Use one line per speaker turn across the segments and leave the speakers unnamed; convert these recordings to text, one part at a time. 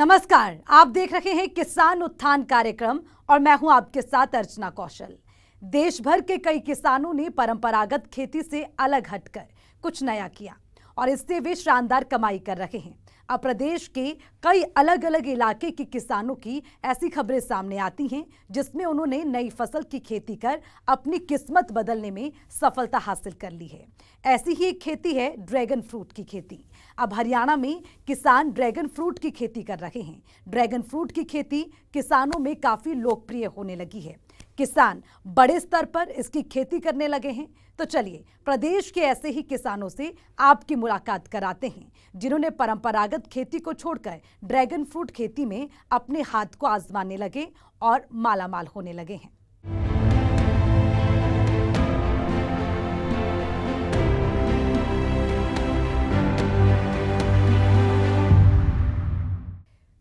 नमस्कार, आप देख रहे हैं किसान उत्थान कार्यक्रम और मैं हूं आपके साथ अर्चना कौशल। देश भर के कई किसानों ने परंपरागत खेती से अलग हटकर कुछ नया किया और इससे वे शानदार कमाई कर रहे हैं। अब प्रदेश के कई अलग अलग इलाके के किसानों की ऐसी खबरें सामने आती हैं जिसमें उन्होंने नई फसल की खेती कर अपनी किस्मत बदलने में सफलता हासिल कर ली है। ऐसी ही एक खेती है ड्रैगन फ्रूट की खेती। अब हरियाणा में किसान ड्रैगन फ्रूट की खेती कर रहे हैं। ड्रैगन फ्रूट की खेती किसानों में काफी लोकप्रिय होने लगी है। किसान बड़े स्तर पर इसकी खेती करने लगे हैं। तो चलिए प्रदेश के ऐसे ही किसानों से आपकी मुलाकात कराते हैं जिन्होंने परंपरागत खेती को छोड़कर ड्रैगन फ्रूट खेती में अपने हाथ को आजमाने लगे और मालामाल होने लगे हैं।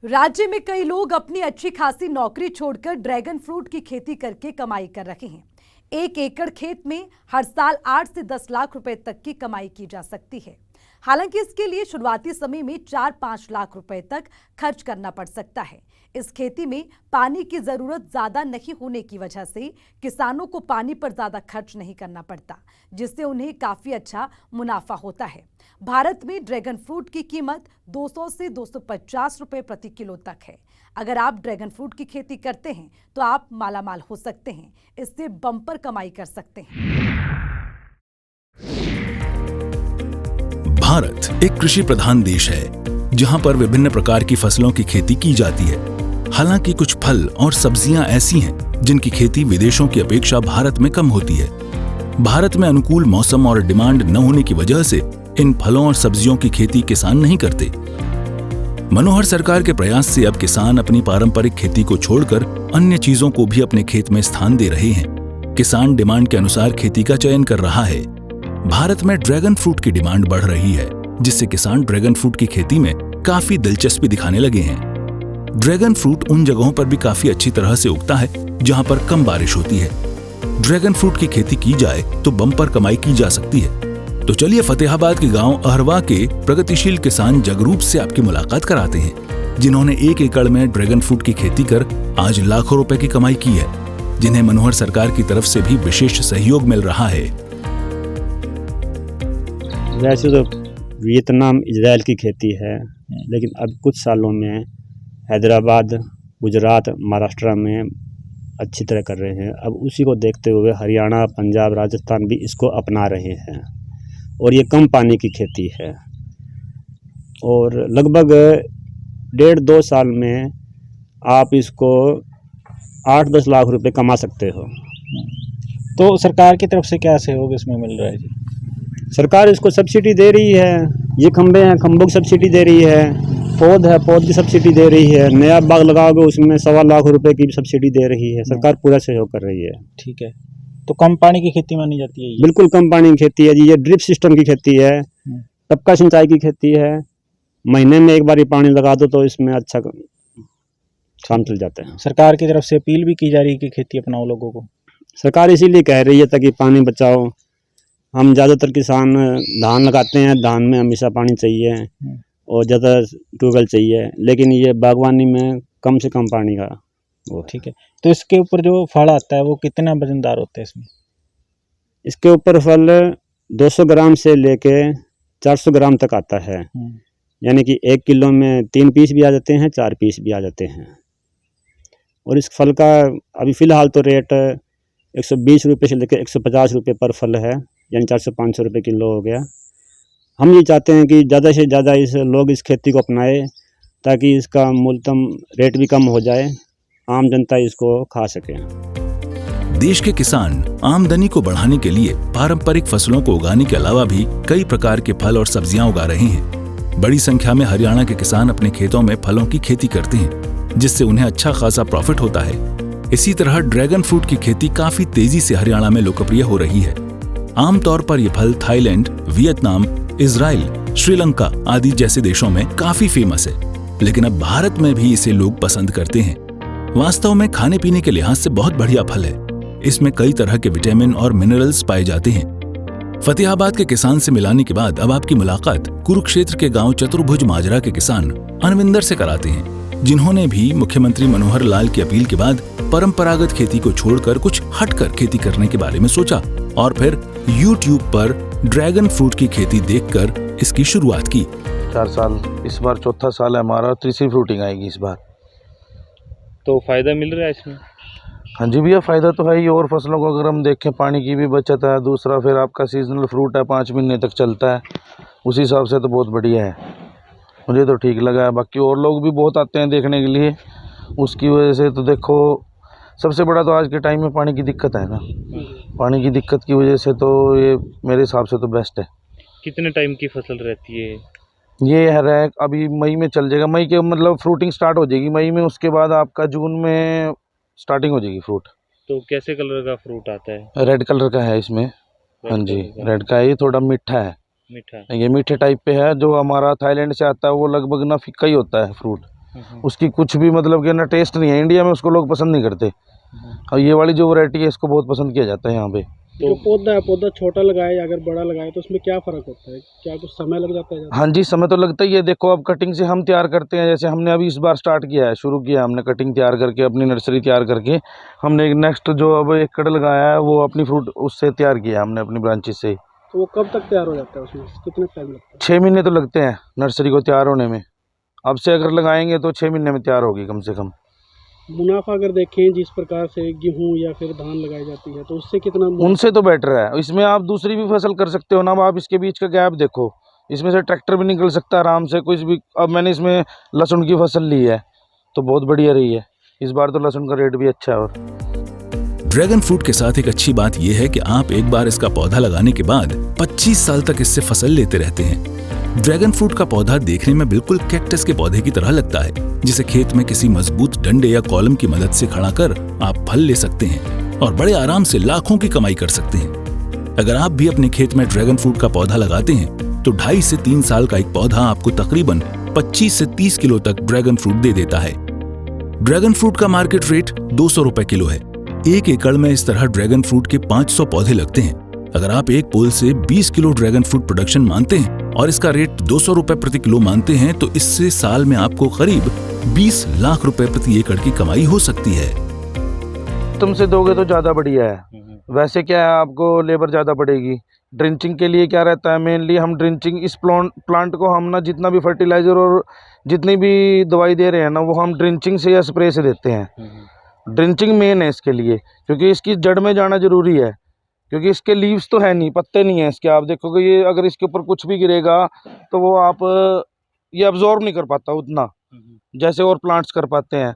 राज्य में कई लोग अपनी अच्छी खासी नौकरी छोड़कर ड्रैगन फ्रूट की खेती करके कमाई कर रहे हैं। 1 एकड़ खेत में हर साल 8 से 10 लाख रुपए तक की कमाई की जा सकती है। हालांकि इसके लिए शुरुआती समय में 4-5 लाख रुपए तक खर्च करना पड़ सकता है। इस खेती में पानी की जरूरत ज्यादा नहीं होने की वजह से किसानों को पानी पर ज्यादा खर्च नहीं करना पड़ता, जिससे उन्हें काफी अच्छा मुनाफा होता है। भारत में ड्रैगन फ्रूट की कीमत 200 से 250 रुपए प्रति किलो तक है। अगर आप ड्रैगन फ्रूट की खेती करते हैं तो आप मालामाल हो सकते हैं, इससे बम्पर कमाई कर सकते हैं।
भारत एक कृषि प्रधान देश है जहां पर विभिन्न प्रकार की फसलों की खेती की जाती है। हालांकि कुछ फल और सब्जियां ऐसी हैं जिनकी खेती विदेशों की अपेक्षा भारत में कम होती है। भारत में अनुकूल मौसम और डिमांड न होने की वजह से इन फलों और सब्जियों की खेती किसान नहीं करते। मनोहर सरकार के प्रयास से अब किसान अपनी पारंपरिक खेती को छोड़कर अन्य चीजों को भी अपने खेत में स्थान दे रहे हैं। किसान डिमांड के अनुसार खेती का चयन कर रहा है। भारत में ड्रैगन फ्रूट की डिमांड बढ़ रही है, जिससे किसान ड्रैगन फ्रूट की खेती में काफी दिलचस्पी दिखाने लगे हैं। ड्रैगन फ्रूट उन जगहों पर भी काफी अच्छी तरह से उगता है जहां पर कम बारिश होती है। ड्रैगन फ्रूट की खेती की जाए तो बम्पर कमाई की जा सकती है। तो चलिए फतेहाबाद के गांव अहरवा के प्रगतिशील किसान जगरूप से आपकी मुलाकात कराते हैं, जिन्होंने 1 एकड़ में ड्रैगन फ्रूट की खेती कर आज लाखों रुपए की कमाई की है, जिन्हें मनोहर सरकार की तरफ से भी विशेष सहयोग मिल रहा है।
वैसे तो वियतनाम इजराइल की खेती है, लेकिन अब कुछ सालों में हैदराबाद, गुजरात, महाराष्ट्र में अच्छी तरह कर रहे हैं। अब उसी को देखते हुए हरियाणा, पंजाब, राजस्थान भी इसको अपना रहे हैं और ये कम पानी की खेती है और लगभग 1.5-2 साल में आप इसको 8-10 लाख रुपए कमा सकते हो।
तो सरकार की तरफ से क्या सहयोग इसमें मिल रहा है जी?
सरकार इसको सब्सिडी दे रही है। ये खंबे हैं, खंभों की सब्सिडी दे रही है। पौध है, पौध की सब्सिडी दे रही है। नया बाग लगाओगे उसमें 1.25 लाख रुपए की सब्सिडी दे रही है। सरकार पूरा सहयोग कर रही है।
ठीक है, तो कम पानी की खेती मानी जाती है ये?
बिल्कुल कम पानी की खेती है जी। ये ड्रिप सिस्टम की खेती है, टपका सिंचाई की खेती है। महीने में एक बार ही पानी लगा दो तो इसमें अच्छा काम चल जाता है।
सरकार की तरफ से अपील भी की जा रही है कि खेती अपनाओ लोगों को।
सरकार इसीलिए कह रही है ताकि पानी बचाओ। हम ज़्यादातर किसान धान लगाते हैं, धान में हमेशा पानी चाहिए और ज़्यादा ट्यूबवेल चाहिए, लेकिन ये बागवानी में कम से कम पानी का वो।
ठीक है, तो इसके ऊपर जो फल आता है वो कितना वजनदार होता है इसमें?
इसके ऊपर फल 200 ग्राम से लेके 400 ग्राम तक आता है। यानी कि 1 किलो में 3 पीस भी आ जाते हैं, 4 पीस भी आ जाते हैं। और इस फल का अभी फ़िलहाल तो रेट 120 रुपये से लेकर 150 रुपये पर फल है, यानी 400-500 रुपये किलो हो गया। हम ये चाहते हैं कि ज़्यादा से ज़्यादा लोग इस खेती को अपनाए ताकि इसका मूल्यतम रेट भी कम हो जाए, आम जनता इसको खा सके।
देश के किसान आमदनी को बढ़ाने के लिए पारंपरिक फसलों को उगाने के अलावा भी कई प्रकार के फल और सब्जियां उगा रहे हैं। बड़ी संख्या में हरियाणा के किसान अपने खेतों में फलों की खेती करते हैं, जिससे उन्हें अच्छा खासा प्रॉफिट होता है। इसी तरह ड्रैगन फ्रूट की खेती काफी तेजी से हरियाणा में लोकप्रिय हो रही है। आमतौर पर यह फल थाईलैंड, वियतनाम, इजराइल, श्रीलंका आदि जैसे देशों में काफी फेमस है, लेकिन अब भारत में भी इसे लोग पसंद करते हैं। वास्तव में खाने पीने के लिहाज से बहुत बढ़िया फल है। इसमें कई तरह के विटामिन और मिनरल्स पाए जाते हैं। फतेहाबाद के किसान से मिलाने के बाद अब आपकी मुलाकात कुरुक्षेत्र के गांव चतुर्भुज माजरा के किसान अनविंदर से कराते हैं। जिन्होंने भी मुख्यमंत्री मनोहर लाल की अपील के बाद परंपरागत खेती को छोड़कर कुछ हटकर खेती करने के बारे में सोचा और फिर YouTube पर ड्रैगन फ्रूट की खेती देखकर इसकी शुरुआत की।
4 साल, इस बार चौथा साल है हमारा, तीसरी फ्रूटिंग आएगी इस बार।
तो फायदा मिल रहा है इसमें?
हाँ जी भैया, फ़ायदा तो है ही। और फसलों को अगर हम देखें, पानी की भी बचत है। दूसरा फिर आपका सीजनल फ्रूट है, 5 महीने तक चलता है। उस हिसाब से तो बहुत बढ़िया है, मुझे तो ठीक लगा है। बाकी और लोग भी बहुत आते हैं देखने के लिए, उसकी वजह से तो देखो, सबसे बड़ा तो आज के टाइम में पानी की दिक्कत है ना। पानी की दिक्कत की वजह से तो ये मेरे हिसाब से तो बेस्ट है।
कितने टाइम की फसल रहती है?
ये है रैक, अभी मई में चल जाएगा। मई के मतलब फ्रूटिंग स्टार्ट हो जाएगी मई में, उसके बाद आपका जून में स्टार्टिंग हो जाएगी फ्रूट।
तो कैसे कलर का फ्रूट आता है?
रेड कलर का है इसमें। हाँ जी, रेड का है। ये थोड़ा मीठा है,
मीठा।
ये मीठे टाइप पे है। जो हमारा थाईलैंड से आता है वो लगभग ना फीका ही होता है फ्रूट, उसकी कुछ भी मतलब कि ना टेस्ट नहीं है। इंडिया में उसको लोग पसंद नहीं करते, और ये वाली जो वैरायटी है इसको बहुत पसंद किया जाता है यहाँ पे।
जो पौधा है, पौधा छोटा लगाए या अगर बड़ा लगाए तो उसमें क्या फ़र्क होता है? क्या कुछ समय लग जाता है ज़्यादा?
हाँ जी, समय तो लगता ही है। देखो, अब कटिंग से हम तैयार करते हैं, जैसे हमने अभी इस बार स्टार्ट किया है, शुरू किया हमने कटिंग तैयार करके, अपनी नर्सरी तैयार करके। हमने एक नेक्स्ट जो अब एकड़ लगाया है वो अपनी फ्रूट उससे तैयार किया हमने, अपनी ब्रांचेस से।
तो वो कब तक तैयार हो जाता है? उसमें कितना टाइम लगता है?
6 महीने तो लगते हैं नर्सरी को तैयार होने में। अब से अगर लगाएंगे तो 6 महीने में तैयार होगी कम से कम।
मुनाफा अगर देखें, जिस प्रकार से गेहूं या फिर धान लगाई जाती है, तो उससे कितना
उनसे तो बेटर है। इसमें आप दूसरी भी फसल कर सकते हो ना। अब आप इसके बीच का गैप देखो, इसमें से ट्रैक्टर भी निकल सकता है आराम से, कुछ भी। अब मैंने इसमें लहसुन की फसल ली है तो बहुत बढ़िया रही है इस बार, तो लहसुन का रेट भी अच्छा है। और
ड्रैगन फ्रूट के साथ एक अच्छी बात यह है कि आप एक बार इसका पौधा लगाने के बाद 25 साल तक इससे फसल लेते रहते हैं। ड्रैगन फ्रूट का पौधा देखने में बिल्कुल कैक्टस के पौधे की तरह लगता है, जिसे खेत में किसी मजबूत डंडे या कॉलम की मदद से खड़ा कर आप फल ले सकते हैं और बड़े आराम से लाखों की कमाई कर सकते हैं। अगर आप भी अपने खेत में ड्रैगन फ्रूट का पौधा लगाते हैं तो 2.5 से 3 साल का एक पौधा आपको तकरीबन 25 से 30 किलो तक ड्रैगन फ्रूट दे देता है। ड्रैगन फ्रूट का मार्केट रेट 200 रुपए किलो है। 1 एकड़ में इस तरह ड्रैगन फ्रूट के 500 पौधे लगते हैं। अगर आप एक पोल से 20 किलो ड्रैगन फ्रूट प्रोडक्शन मानते हैं और इसका रेट 200 रुपए प्रति किलो मानते हैं तो इससे साल में आपको करीब 20 लाख रुपए प्रति एकड़ की कमाई हो सकती है।
तुमसे दोगे तो ज़्यादा बढ़िया है। वैसे क्या है, आपको लेबर ज़्यादा पड़ेगी। ड्रिंचिंग के लिए क्या रहता है, मेनली हम ड्रिंचिंग इस प्लांट को हम ना जितना भी फर्टिलाइजर और जितनी भी दवाई दे रहे हैं ना, वो हम ड्रिंचिंग से या स्प्रे से देते हैं। ड्रिंचिंग मेन है इसके लिए, क्योंकि इसकी जड़ में जाना जरूरी है। क्योंकि इसके लीव्स तो है नहीं, पत्ते नहीं है इसके। आप देखोगे ये अगर इसके ऊपर कुछ भी गिरेगा तो वो आप ये अब्जॉर्ब नहीं कर पाता उतना जैसे और प्लांट्स कर पाते हैं।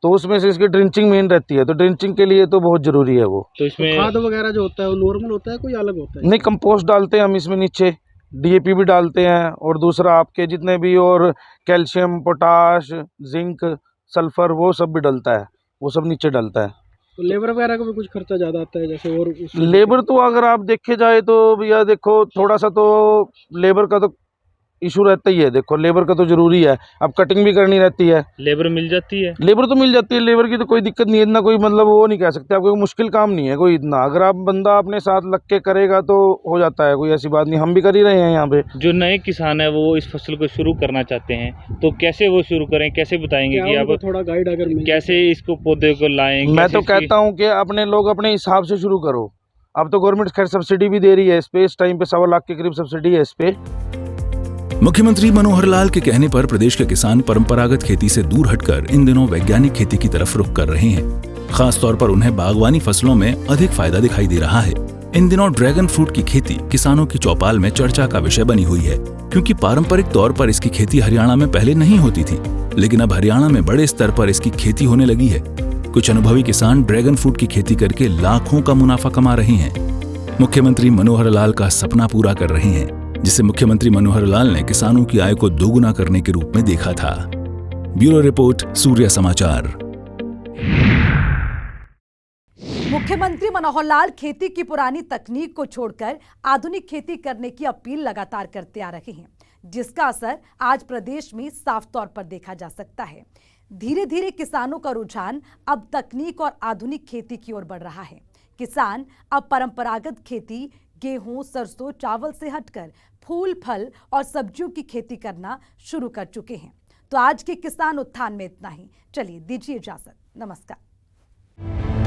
तो उसमें से इसकी ड्रिंचिंग मेन रहती है, तो ड्रिंचिंग के लिए तो बहुत ज़रूरी है वो।
तो इसमें
खाद वगैरह जो होता है वो नॉर्मल होता है, कोई अलग होता है?
नहीं, कंपोस्ट डालते हैं हम इसमें, नीचे DAP भी डालते हैं, और दूसरा आपके जितने भी और कैल्शियम, पोटाश, जिंक, सल्फर, वो सब भी डलता है, वो सब नीचे डलता है।
तो लेबर वगैरह का भी कुछ खर्चा ज़्यादा आता है जैसे? और
लेबर तो अगर आप देखे जाए तो भैया देखो, थोड़ा सा तो लेबर का तो इशू रहता ही है। देखो, लेबर का तो जरूरी है, अब कटिंग भी करनी रहती है।
लेबर मिल जाती है?
लेबर तो मिल जाती है, लेबर की तो कोई दिक्कत नहीं है इतना, कोई मतलब वो नहीं कह सकते आपको, कोई मुश्किल काम नहीं है कोई इतना। अगर आप बंदा अपने साथ लग के करेगा तो हो जाता है, कोई ऐसी बात नहीं। हम भी कर ही रहे हैं यहाँ पे।
जो नए किसान है वो इस फसल को शुरू करना चाहते हैं तो कैसे वो शुरू करें, कैसे बताएंगे कि आप
थोड़ा गाइड अगर मिल
कैसे इसको पौधे को लाएं?
मैं तो कहता हूँ कि अपने लोग अपने हिसाब से शुरू करो। अब तो गवर्नमेंट खैर सब्सिडी भी दे रही है इस पे, इस टाइम पे 1.25 लाख के करीब सब्सिडी है इस पे।
मुख्यमंत्री मनोहर लाल के कहने पर प्रदेश के किसान परंपरागत खेती से दूर हटकर इन दिनों वैज्ञानिक खेती की तरफ रुख कर रहे हैं। खास तौर पर उन्हें बागवानी फसलों में अधिक फायदा दिखाई दे रहा है। इन दिनों ड्रैगन फ्रूट की खेती किसानों की चौपाल में चर्चा का विषय बनी हुई है, क्योंकि पारंपरिक तौर पर इसकी खेती हरियाणा में पहले नहीं होती थी, लेकिन अब हरियाणा में बड़े स्तर पर इसकी खेती होने लगी है। कुछ अनुभवी किसान ड्रैगन फ्रूट की खेती करके लाखों का मुनाफा कमा रहे हैं। मुख्यमंत्री मनोहर लाल का सपना पूरा कर रहे हैं, जिसे मुख्यमंत्री मनोहर लाल ने किसानों की आय को दोगुना करने के रूप में देखा था। ब्यूरो रिपोर्ट, सूर्य समाचार।
मुख्यमंत्री मनोहर लाल खेती की पुरानी तकनीक को छोड़कर आधुनिक खेती करने की अपील लगातार करते आ रहे हैं, जिसका असर आज प्रदेश में साफ तौर पर देखा जा सकता है। धीरे धीरे किसानों का रुझान अब तकनीक और आधुनिक खेती की ओर बढ़ रहा है। किसान अब परंपरागत खेती, गेहूं, सरसों, चावल से हटकर फूल, फल और सब्जियों की खेती करना शुरू कर चुके हैं। तो आज के किसान उत्थान में इतना ही। चलिए दीजिए इजाजत, नमस्कार।